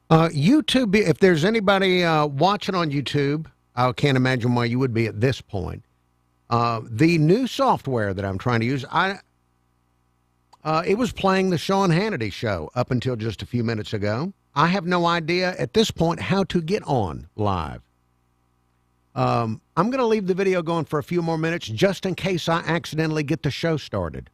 YouTube, if there's anybody watching on YouTube, I can't imagine why you would be at this point. The new software that I'm trying to use, it was playing the Sean Hannity show up until just a few minutes ago. I have no idea at this point how to get on live. I'm going to leave the video going for a few more minutes just in case I accidentally get the show started.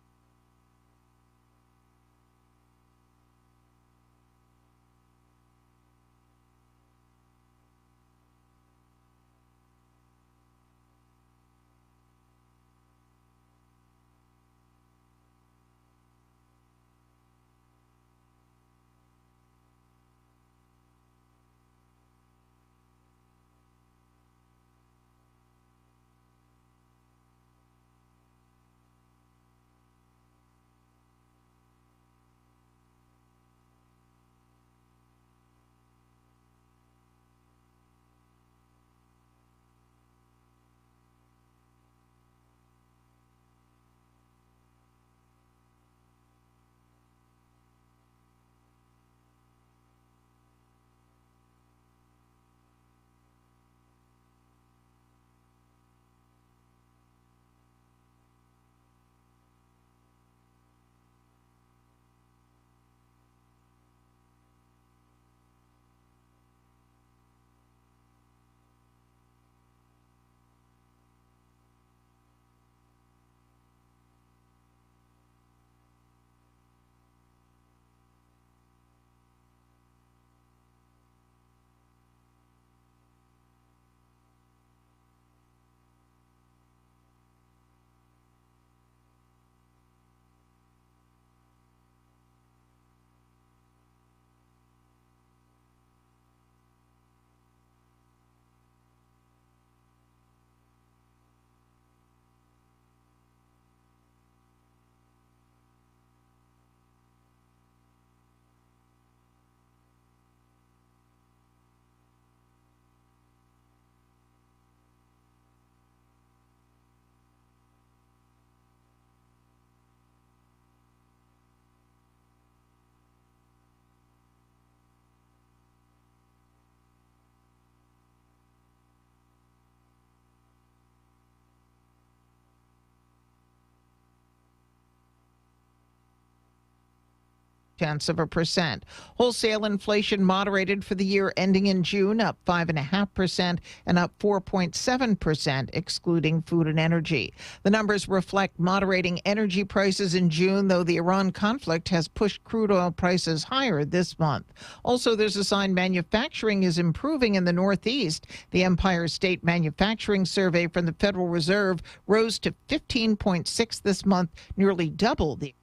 Tenths of a percent. Wholesale inflation moderated for the year ending in June, up 5.5% and up 4.7%, excluding food and energy. The numbers reflect moderating energy prices in June, though the Iran conflict has pushed crude oil prices higher this month. Also, there's a sign manufacturing is improving in the Northeast. The Empire State Manufacturing Survey from the Federal Reserve rose to 15.6 this month, nearly double the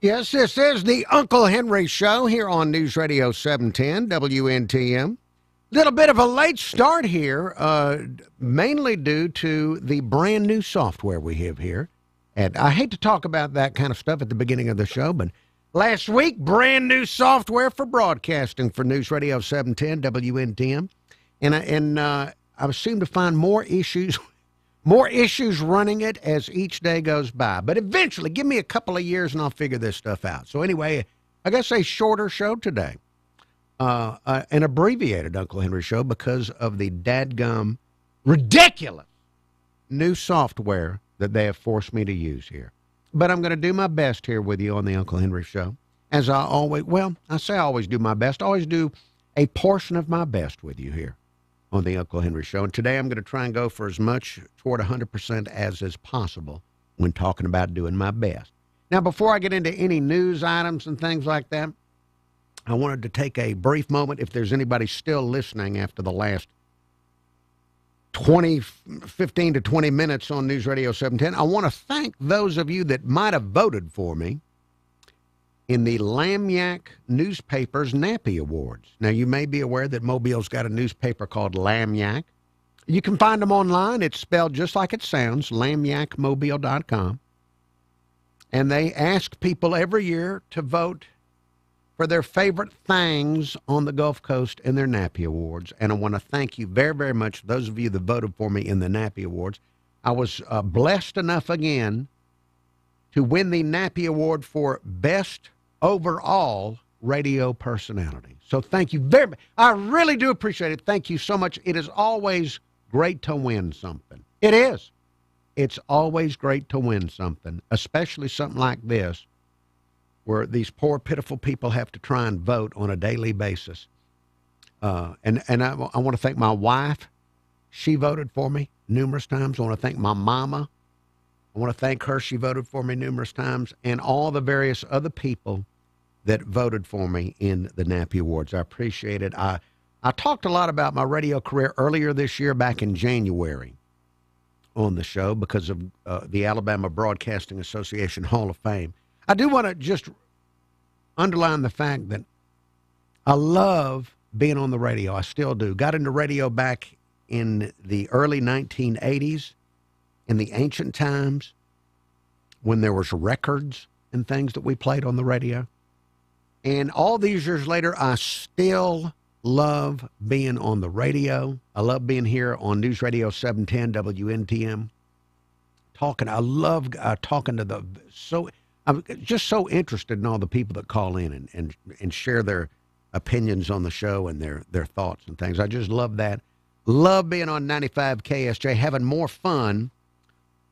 Yes, this is the Uncle Henry Show here on News Radio 710 WNTM. Little bit of a late start here, mainly due to the brand new software we have here. And I hate to talk about that kind of stuff at the beginning of the show, but last week, brand new software for broadcasting for News Radio 710 WNTM. And I seem to find more issues running it as each day goes by. But eventually, give me a couple of years and I'll figure this stuff out. So anyway, I guess a shorter show today. An abbreviated Uncle Henry Show because of the dadgum ridiculous new software that they have forced me to use here. But I'm going to do my best here with you on the Uncle Henry Show. As I always, I say I always do my best. I always do a portion of my best with you here on the Uncle Henry Show. And today I'm going to try and go for as much toward 100% as is possible when talking about doing my best. Now, before I get into any news items and things like that, I wanted to take a brief moment. If there's anybody still listening after the last 15 to 20 minutes on News Radio 710, I want to thank those of you that might have voted for me in the Lagniappe Newspaper's Nappy Awards. Now, you may be aware that Mobile's got a newspaper called Lagniappe. You can find them online. It's spelled just like it sounds, lagniappemobile.com. And they ask people every year to vote for their favorite things on the Gulf Coast in their Nappy Awards. And I want to thank you very, very much, those of you that voted for me in the Nappy Awards. I was blessed enough again to win the Nappy Award for Best Overall Radio Personality. So thank you very much. I really do appreciate it. Thank you so much. It is always great to win something. It is. It's always great to win something, especially something like this, where these poor, pitiful people have to try and vote on a daily basis. And I want to thank my wife. She voted for me numerous times. I want to thank my mama. I want to thank her. She voted for me numerous times. And all the various other people that voted for me in the Nappy Awards. I appreciate it. I talked a lot about my radio career earlier this year, back in January, on the show because of the Alabama Broadcasting Association Hall of Fame. I do want to just underline the fact that I love being on the radio. I still do. Got into radio back in the early 1980s, in the ancient times, when there was records and things that we played on the radio. And all these years later, I still love being on the radio. I love being here on News Radio 710 WNTM. I love talking to I'm just so interested in all the people that call in and share their opinions on the show and their thoughts and things. I just love that. Love being on 95 KSJ, having more fun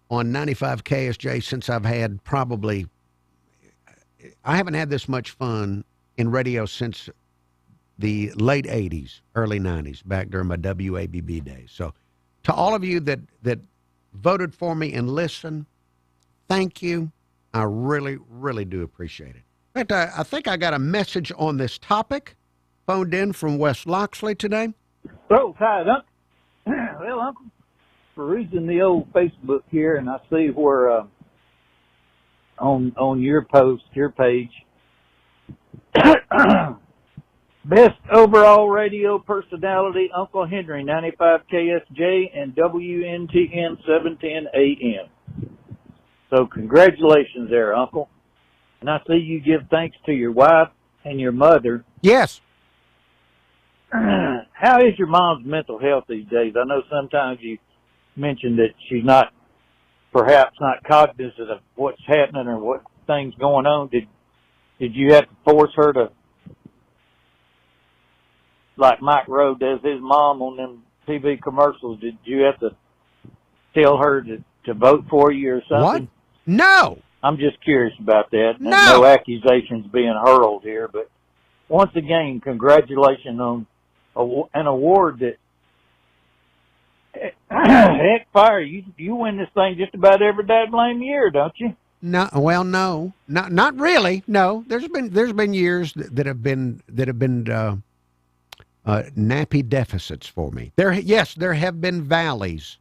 on 95 KSJ since I've had I haven't had this much fun in radio since the late 80s, early 90s, back during my WABB days. So to all of you that voted for me and listen, thank you. I really, really do appreciate it. In fact, I think I got a message on this topic phoned in from West Loxley today. Oh, hi, Uncle. Well, Uncle, perusing the old Facebook here, and I see where on your post, your page, best overall radio personality, Uncle Henry, 95 KSJ and WNTN 710 AM. So congratulations there, Uncle. And I see you give thanks to your wife and your mother. Yes. How is your mom's mental health these days? I know sometimes you mentioned that she's perhaps not cognizant of what's happening or what things going on. Did you have to force her to, like Mike Rowe does his mom on them TV commercials, did you have to tell her to vote for you or something? What? No. I'm just curious about that. No. No accusations being hurled here, but once again, congratulations on an award that, heck, fire, you win this thing just about every blame year, don't you? No, well, no, not really. No, there's been years that have been nappy deficits for me. There have been valleys.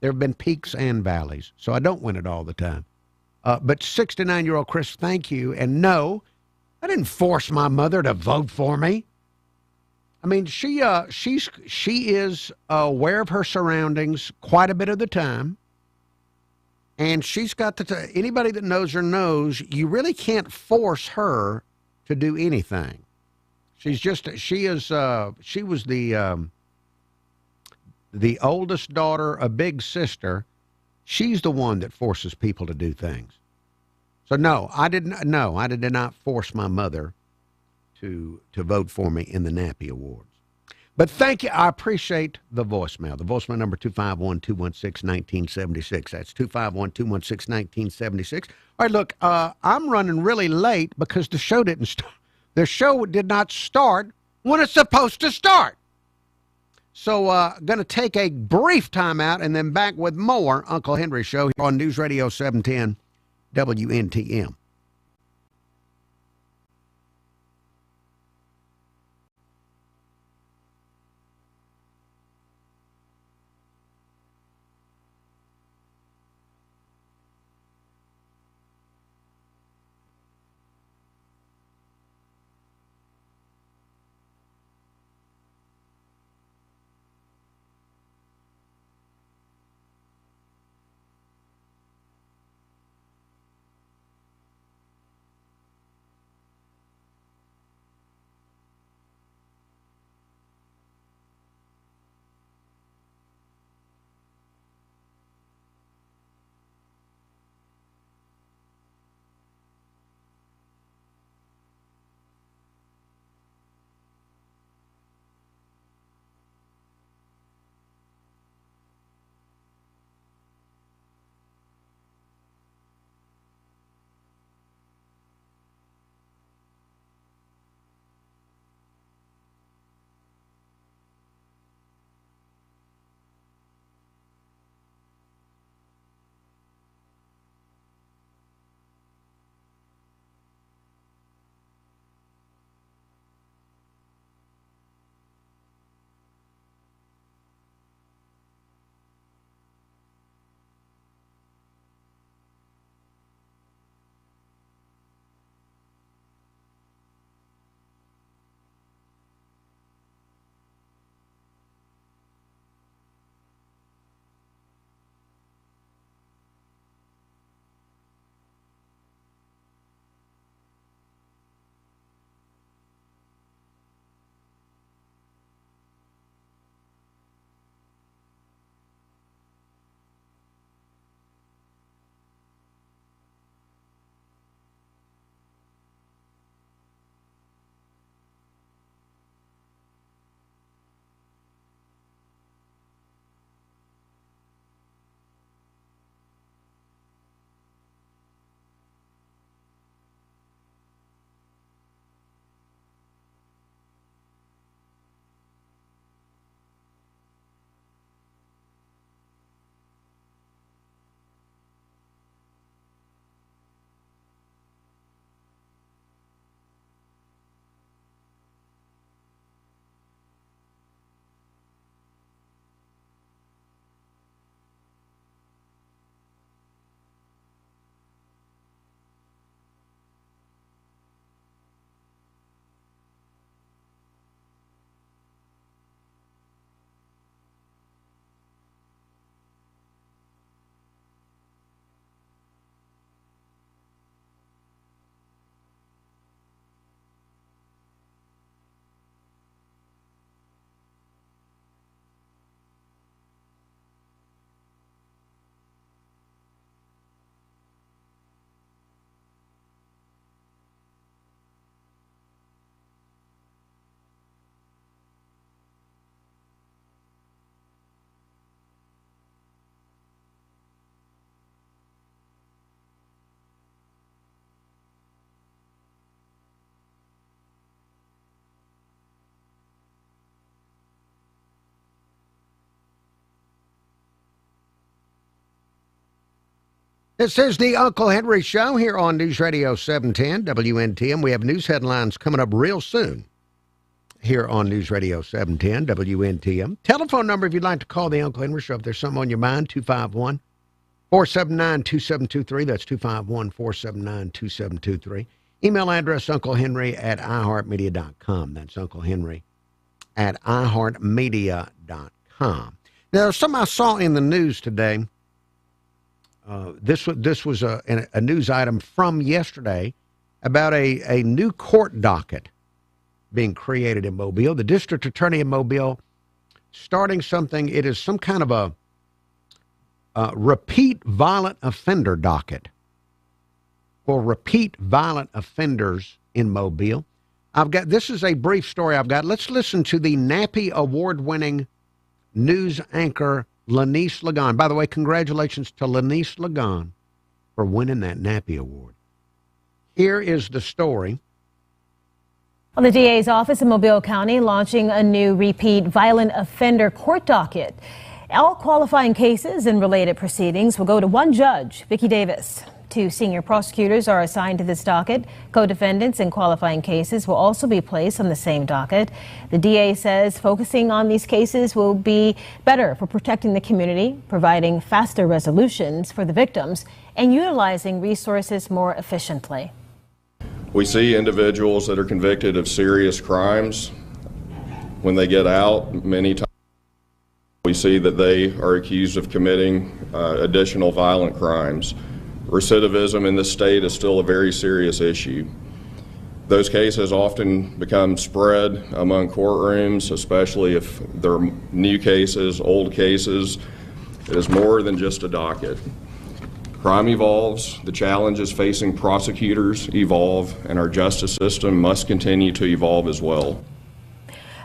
There have been peaks and valleys. So I don't win it all the time. But 69-year-old Chris, thank you. And no, I didn't force my mother to vote for me. I mean, she is aware of her surroundings quite a bit of the time. And she's got anybody that knows her knows you really can't force her to do anything. She was the oldest daughter, a big sister. She's the one that forces people to do things. So no, I did not force my mother to vote for me in the Nappy Awards. But thank you. I appreciate the voicemail. The voicemail number 251-216-1976. That's 251-216-1976. All right, look, I'm running really late because the show didn't start. The show did not start when it's supposed to start. So going to take a brief time out and then back with more Uncle Henry Show here on News Radio 710 WNTM. This is the Uncle Henry Show here on News Radio 710 WNTM. We have news headlines coming up real soon here on News Radio 710 WNTM. Telephone number if you'd like to call the Uncle Henry Show if there's something on your mind, 251 479-2723. That's 251-479-2723. Email address unclehenry@iheartmedia.com. That's unclehenry@iheartmedia.com. Now, there's something I saw in the news today. This was a news item from yesterday about a new court docket being created in Mobile. The district attorney in Mobile starting something. It is some kind of a repeat violent offender docket for repeat violent offenders in Mobile. This is a brief story I've got. Let's listen to the Nappy award-winning news anchor Lanice Lagan. By the way, congratulations to Lanice Lagan for winning that Nappy Award. Here is the story. Well, the DA's office in Mobile County launching a new repeat violent offender court docket. All qualifying cases and related proceedings will go to one judge, Vicki Davis. 2 senior prosecutors are assigned to this docket. Co-defendants in qualifying cases will also be placed on the same docket. The DA says focusing on these cases will be better for protecting the community, providing faster resolutions for the victims, and utilizing resources more efficiently. We see individuals that are convicted of serious crimes. When they get out, many times we see that they are accused of committing additional violent crimes. Recidivism in this state is still a very serious issue. Those cases often become spread among courtrooms, especially if they're new cases, old cases. It is more than just a docket. Crime evolves, the challenges facing prosecutors evolve, and our justice system must continue to evolve as well.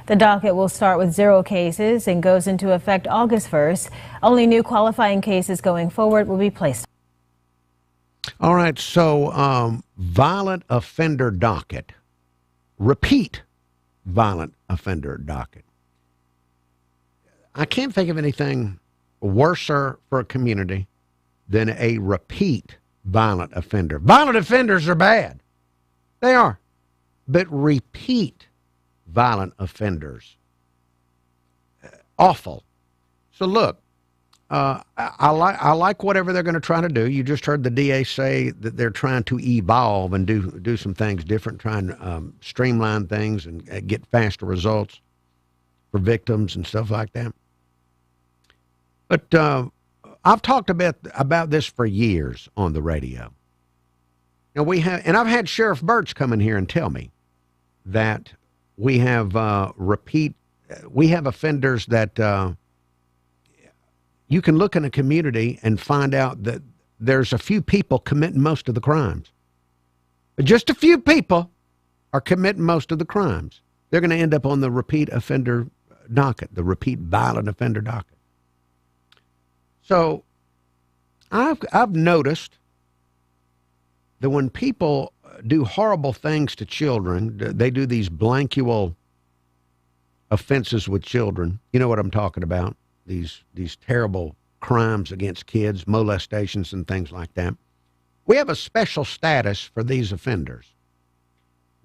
The docket will start with 0 cases and goes into effect August 1st. Only new qualifying cases going forward will be placed. All right, so violent offender docket, repeat violent offender docket. I can't think of anything worser for a community than a repeat violent offender. Violent offenders are bad. They are. But repeat violent offenders, awful. So look, I like whatever they're going to try to do. You just heard the DA say that they're trying to evolve and do some things different, trying to streamline things and get faster results for victims and stuff like that. But I've talked about this for years on the radio. And I've had Sheriff Birch come in here and tell me that we have offenders that you can look in a community and find out that there's a few people committing most of the crimes. But just a few people are committing most of the crimes. They're going to end up on the repeat offender docket, the repeat violent offender docket. So I've noticed that when people do horrible things to children, they do these blankual offenses with children. You know what I'm talking about? These terrible crimes against kids, molestations and things like that. We have a special status for these offenders.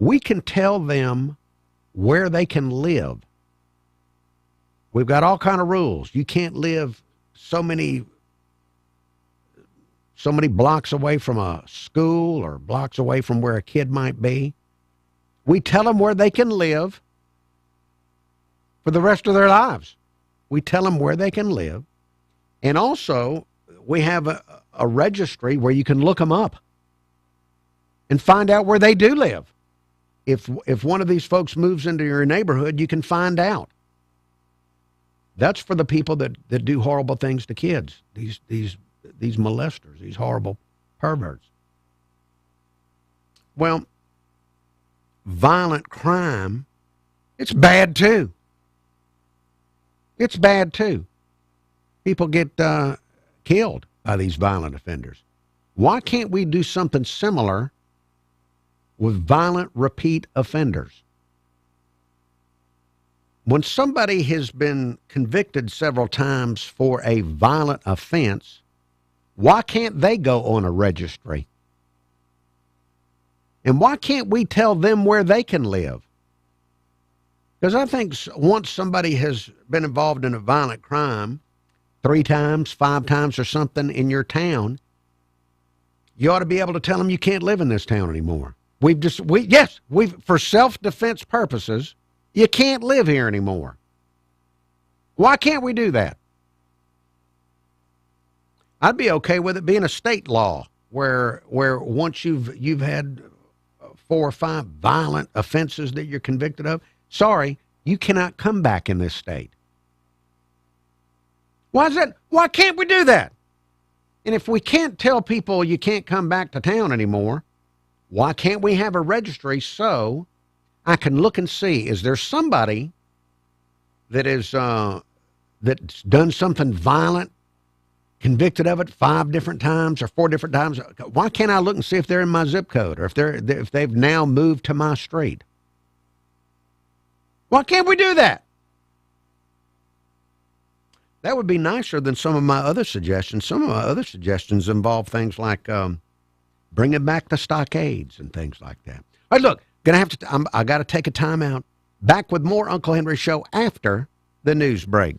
We can tell them where they can live. We've got all kind of rules. You can't live so many blocks away from a school or blocks away from where a kid might be. We tell them where they can live for the rest of their lives. We tell them where they can live. And also, we have a registry where you can look them up and find out where they do live. If one of these folks moves into your neighborhood, you can find out. That's for the people that do horrible things to kids, these molesters, these horrible perverts. Well, violent crime, it's bad too. It's bad too. People get killed by these violent offenders. Why can't we do something similar with violent repeat offenders? When somebody has been convicted several times for a violent offense, why can't they go on a registry? And why can't we tell them where they can live? Because I think once somebody has been involved in a violent crime, 3 times, 5 times or something in your town, you ought to be able to tell them you can't live in this town anymore. For self-defense purposes, you can't live here anymore. Why can't we do that? I'd be okay with it being a state law where once you've had 4 or 5 violent offenses that you're convicted of, sorry, you cannot come back in this state. Why is that? Why can't we do that? And if we can't tell people you can't come back to town anymore, why can't we have a registry so I can look and see, is there somebody that is that's done something violent, convicted of it 5 different times or 4 different times? Why can't I look and see if they're in my zip code or if they've now moved to my street? Why can't we do that? That would be nicer than some of my other suggestions. Some of my other suggestions involve things like bringing back the stockades and things like that. All right, look, I got to take a time out. Back with more Uncle Henry Show after the news break.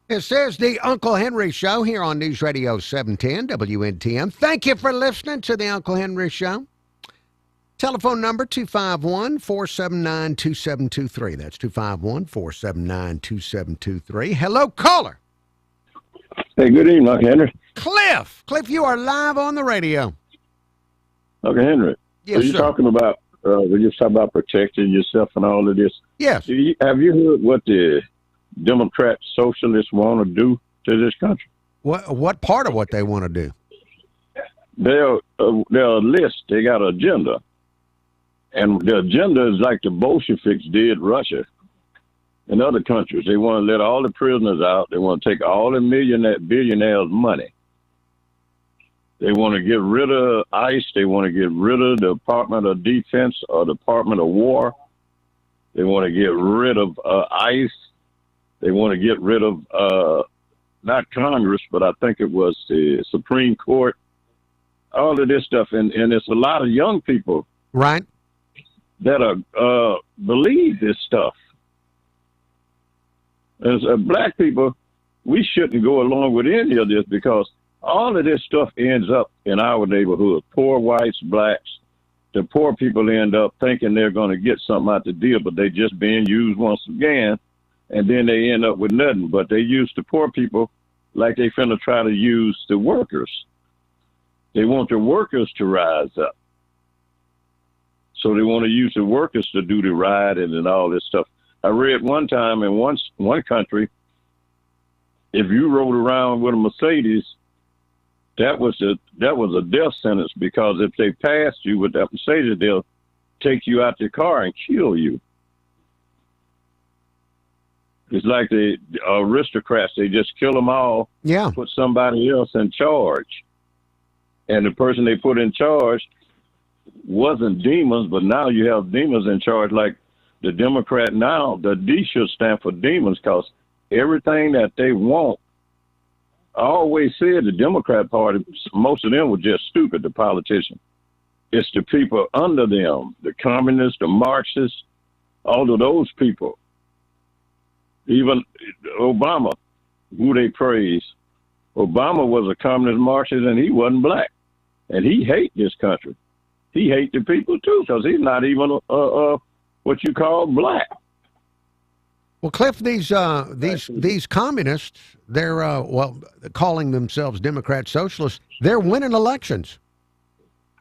This is the Uncle Henry Show here on News Radio 710 WNTM. Thank you for listening to the Uncle Henry Show. Telephone number 251-479-2723. That's 251-479-2723. Hello, caller. Hey, good evening, Uncle Henry. Cliff. Cliff, you are live on the radio. Uncle Henry. Yes, so you're sir. talking about, we just talking about protecting yourself and all of this. Yes. Have you heard what the Democrat socialists want to do to this country? What part of what they want to do? They're a list. They got an agenda. And the agenda is like the Bolsheviks did Russia and other countries. They want to let all the prisoners out. They want to take all the billionaires' money. They want to get rid of ICE. They want to get rid of the Department of Defense or Department of War. They want to get rid of ICE. They want to get rid of not Congress, but I think it was the Supreme Court. All of this stuff. And it's a lot of young people. Right. That believe this stuff. As black people, we shouldn't go along with any of this because all of this stuff ends up in our neighborhood. Poor whites, blacks. The poor people end up thinking they're going to get something out the deal, but they just being used once again, and then they end up with nothing. But they use the poor people like they finna try to use the workers. They want the workers to rise up. So they want to use the workers to do the rioting and all this stuff. I read one time in one country, if you rode around with a Mercedes, that was a death sentence because if they passed you with that Mercedes, they'll take you out the car and kill you. It's like the aristocrats; they just kill them all. Yeah. Put somebody else in charge, and the person they put in charge wasn't demons, but now you have demons in charge. Like the Democrat now, the D should stand for demons because everything that they want. I always said the Democrat Party, most of them were just stupid, the politicians. It's the people under them, the communists, the Marxists, all of those people. Even Obama, who they praise. Obama was a communist Marxist and he wasn't black. And he hates this country. He hates the people too, because he's not even what you call black. Well, Cliff, these communists, they're calling themselves Democrat Socialists. They're winning elections.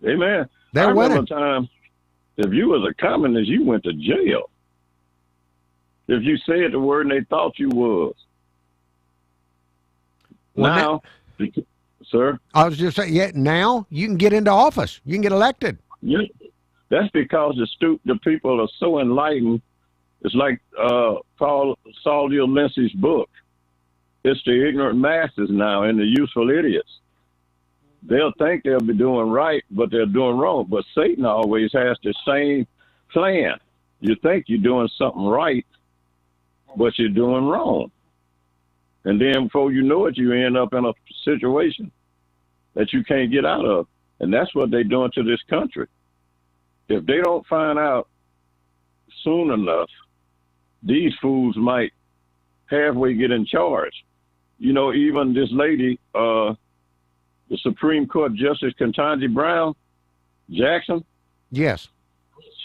Amen. They're winning. I remember a time, if you was a communist, you went to jail. If you said the word and they thought you was. Well, now, sir? I was just saying, yeah, now you can get into office. You can get elected. Yeah, that's because the people are so enlightened. It's like Saul Lindsay's book. It's the ignorant masses now and the useful idiots. They'll think they'll be doing right, but they're doing wrong. But Satan always has the same plan. You think you're doing something right, but you're doing wrong. And then before you know it, you end up in a situation that you can't get out of. And that's what they're doing to this country. If they don't find out soon enough, these fools might halfway get in charge. You know, even this lady, the Supreme Court Justice Ketanji Brown Jackson. Yes.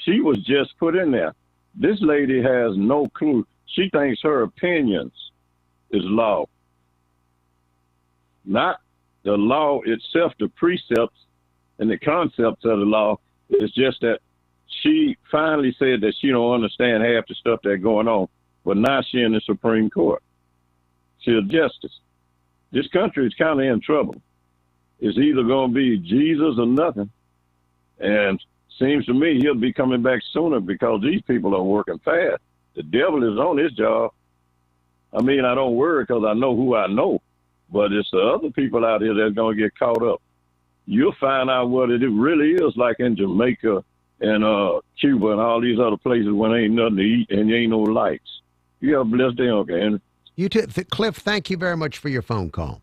She was just put in there. This lady has no clue. She thinks her opinions is law. Not the law itself, the precepts and the concepts of the law. It's just that she finally said that she don't understand half the stuff that's going on. But now she's in the Supreme Court. She's a justice. This country is kind of in trouble. It's either going to be Jesus or nothing. And seems to me he'll be coming back sooner because these people are working fast. The devil is on his job. I mean, I don't worry because I know who I know. But it's the other people out here that's going to get caught up. You'll find out what it really is like in Jamaica and Cuba and all these other places when there ain't nothing to eat and there ain't no lights. You have a blessed day, Uncle Henry. You too. Cliff, thank you very much for your phone call.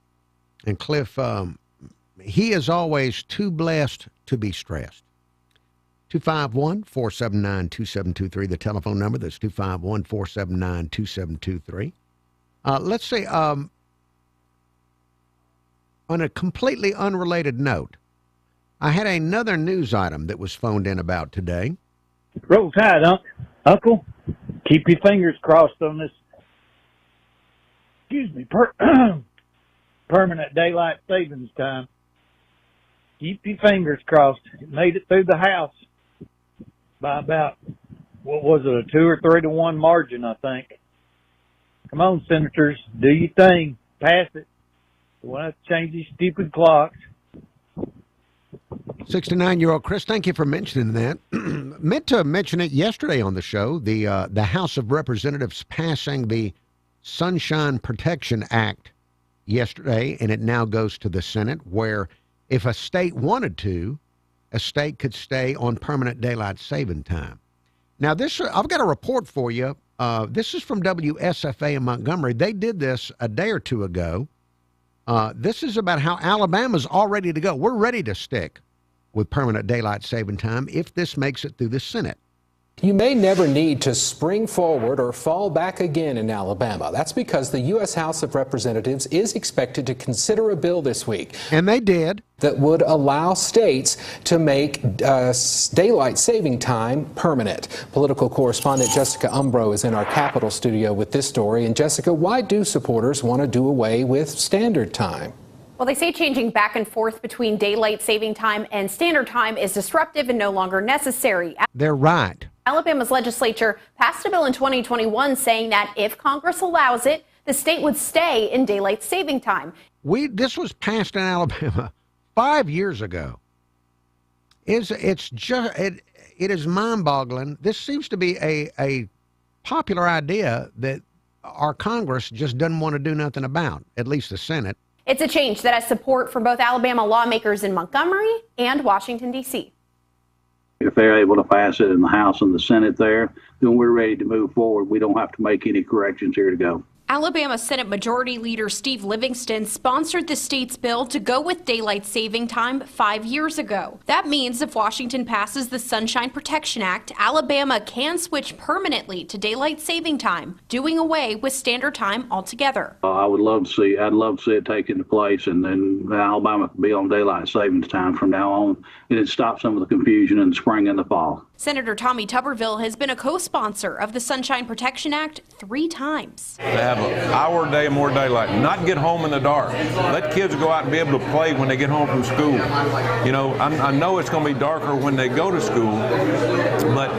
And Cliff, he is always too blessed to be stressed. 251-479-2723, the telephone number. That's 251-479-2723. Let's see. On a completely unrelated note, I had another news item that was phoned in about today. Roll Tide, Uncle. Keep your fingers crossed on this. Excuse me, permanent daylight savings time. Keep your fingers crossed. It made it through the House by about, what was it, a 2 or 3 to 1 margin, I think. Come on, senators, do your thing. Pass it. We want to change these stupid clocks. 69-year-old Chris, thank you for mentioning that. Meant to mention it yesterday on the show. The House of Representatives passing the Sunshine Protection Act yesterday, and it now goes to the Senate, where if a state wanted to, a state could stay on permanent daylight saving time. Now, I've got a report for you. This is from WSFA in Montgomery. They did this a day or two ago. This is about how Alabama's all ready to go. We're ready to stick with permanent daylight saving time if this makes it through the Senate. You may never need to spring forward or fall back again in Alabama. That's because the U.S. House of Representatives is expected to consider a bill this week. And they did. That would allow states to make daylight saving time permanent. Political correspondent Jessica Umbro is in our Capitol studio with this story. And Jessica, why do supporters want to do away with standard time? Well, they say changing back and forth between daylight saving time and standard time is disruptive and no longer necessary. They're right. Alabama's legislature passed a bill in 2021 saying that if Congress allows it, the state would stay in daylight saving time. This was passed in Alabama 5 years ago. It is mind-boggling. This seems to be a popular idea that our Congress just doesn't want to do nothing about, at least the Senate. It's a change that has support from both Alabama lawmakers in Montgomery and Washington, D.C. If they're able to pass it in the House and the Senate there, then we're ready to move forward. We don't have to make any corrections here to go. Alabama Senate Majority Leader Steve Livingston sponsored the state's bill to go with daylight saving time 5 years ago. That means if Washington passes the Sunshine Protection Act, Alabama can switch permanently to daylight saving time, doing away with standard time altogether. I'd love to see it take into place, and then Alabama can be on daylight savings time from now on, and it stops some of the confusion in the spring and the fall. Senator Tommy Tuberville has been a co-sponsor of the Sunshine Protection Act 3 times. To have an hour a day more daylight, not get home in the dark. Let kids go out and be able to play when they get home from school. You know, I know it's going to be darker when they go to school, but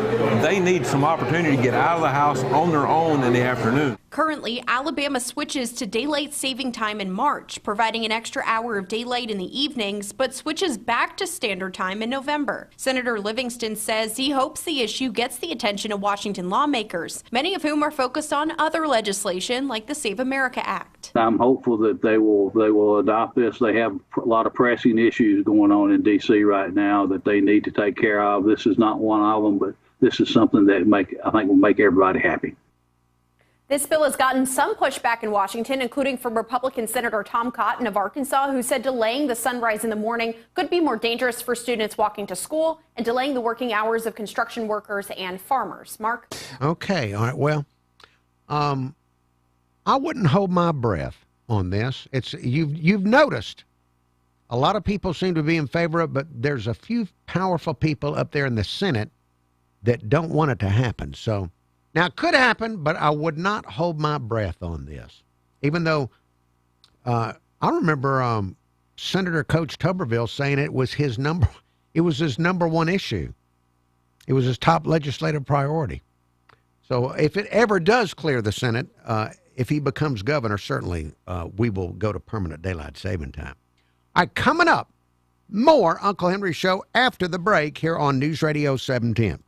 they need some opportunity to get out of the house on their own in the afternoon. Currently, Alabama switches to daylight saving time in March, providing an extra hour of daylight in the evenings, but switches back to standard time in November. Senator Livingston says he hopes the issue gets the attention of Washington lawmakers, many of whom are focused on other legislation like the Save America Act. I'm hopeful that they will adopt this. They have a lot of pressing issues going on in D.C. right now that they need to take care of. This is not one of them, but this is something that I think will make everybody happy. This bill has gotten some pushback in Washington, including from Republican Senator Tom Cotton of Arkansas, who said delaying the sunrise in the morning could be more dangerous for students walking to school and delaying the working hours of construction workers and farmers. Mark? Okay. All right. Well, I wouldn't hold my breath on this. You've noticed a lot of people seem to be in favor of it, but there's a few powerful people up there in the Senate that don't want it to happen. So now it could happen, but I would not hold my breath on this. Even though I remember Senator Coach Tuberville saying it was his number one issue. It was his top legislative priority. So if it ever does clear the Senate, if he becomes governor, certainly we will go to permanent daylight saving time. All right, coming up, more Uncle Henry Show after the break here on News Radio 710.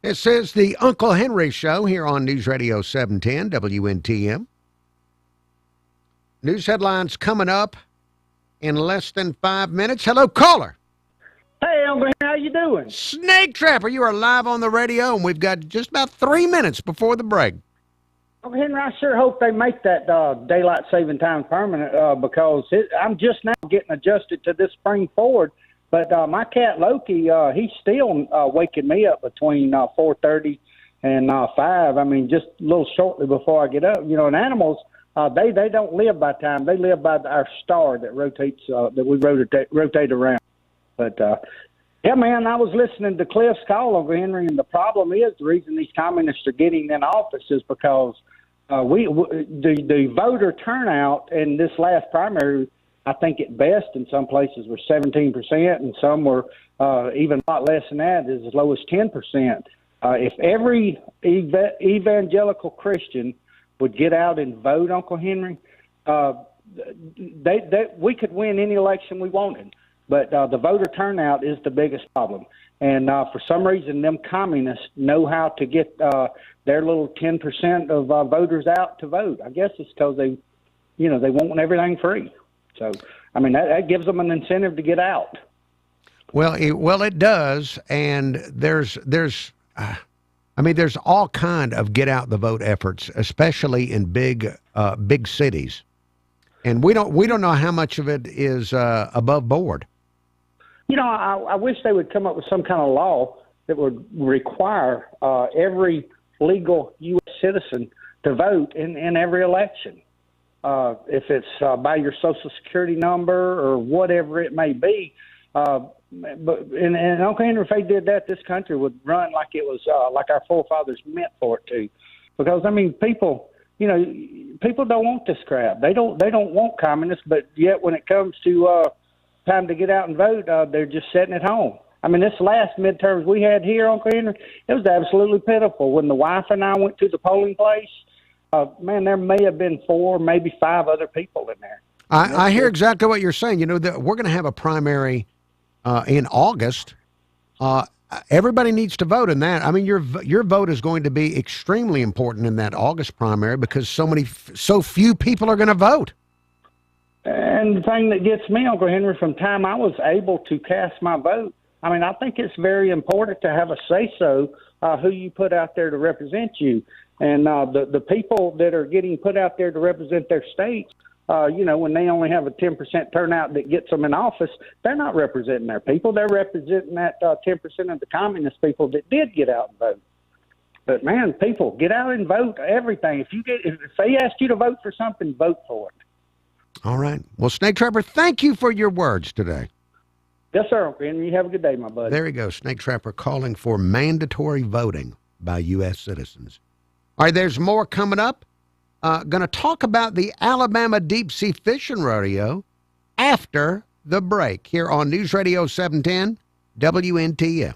This is the Uncle Henry Show here on News Radio 710 WNTM. News headlines coming up in less than 5 minutes. Hello, caller. Hey, Uncle Henry, how you doing? Snake Trapper, you are live on the radio, and we've got just about 3 minutes before the break. Uncle Henry, I sure hope they make that daylight saving time permanent because I'm just now getting adjusted to this spring forward. But my cat Loki, he's still waking me up between 4:30 and 5. I mean, just a little shortly before I get up. You know, and animals, they don't live by time. They live by our star that rotates, that we rotate around. But yeah, man, I was listening to Cliff's call, Uncle Henry, and the problem is the reason these communists are getting in office is because the voter turnout in this last primary, I think at best in some places were 17%, and some were even a lot less than that, as low as 10%. If every evangelical Christian would get out and vote, Uncle Henry, we could win any election we wanted. But the voter turnout is the biggest problem. And for some reason, them communists know how to get their little 10% of voters out to vote. I guess it's because they want everything free. So, I mean, that gives them an incentive to get out. Well, it does, and there's all kind of get out the vote efforts, especially in big cities, and we don't know how much of it is above board. You know, I wish they would come up with some kind of law that would require every legal U.S. citizen to vote in every election. If it's by your Social Security number or whatever it may be. But Uncle Henry, if they did that, this country would run like it was like our forefathers meant for it to. Because, I mean, people don't want this crap. They don't want communists, but yet when it comes to time to get out and vote, they're just sitting at home. I mean, this last midterms we had here, Uncle Henry, it was absolutely pitiful. When the wife and I went to the polling place, man, there may have been 4, maybe 5 other people in there. I hear exactly what you're saying. You know, we're going to have a primary in August. Everybody needs to vote in that. I mean, your vote is going to be extremely important in that August primary because so few people are going to vote. And the thing that gets me, Uncle Henry, from time I was able to cast my vote, I mean, I think it's very important to have a say-so who you put out there to represent you. And the people that are getting put out there to represent their states, when they only have a 10% turnout that gets them in office, they're not representing their people. They're representing that 10% of the communist people that did get out and vote. But, man, people, get out and vote everything. If they ask you to vote for something, vote for it. All right. Well, Snake Trapper, thank you for your words today. Yes, sir, Uncle Henry. You have a good day, my buddy. There you go. Snake Trapper calling for mandatory voting by U.S. citizens. All right, there's more coming up. Going to talk about the Alabama Deep Sea Fishing Rodeo after the break here on News Radio 710 WNTM.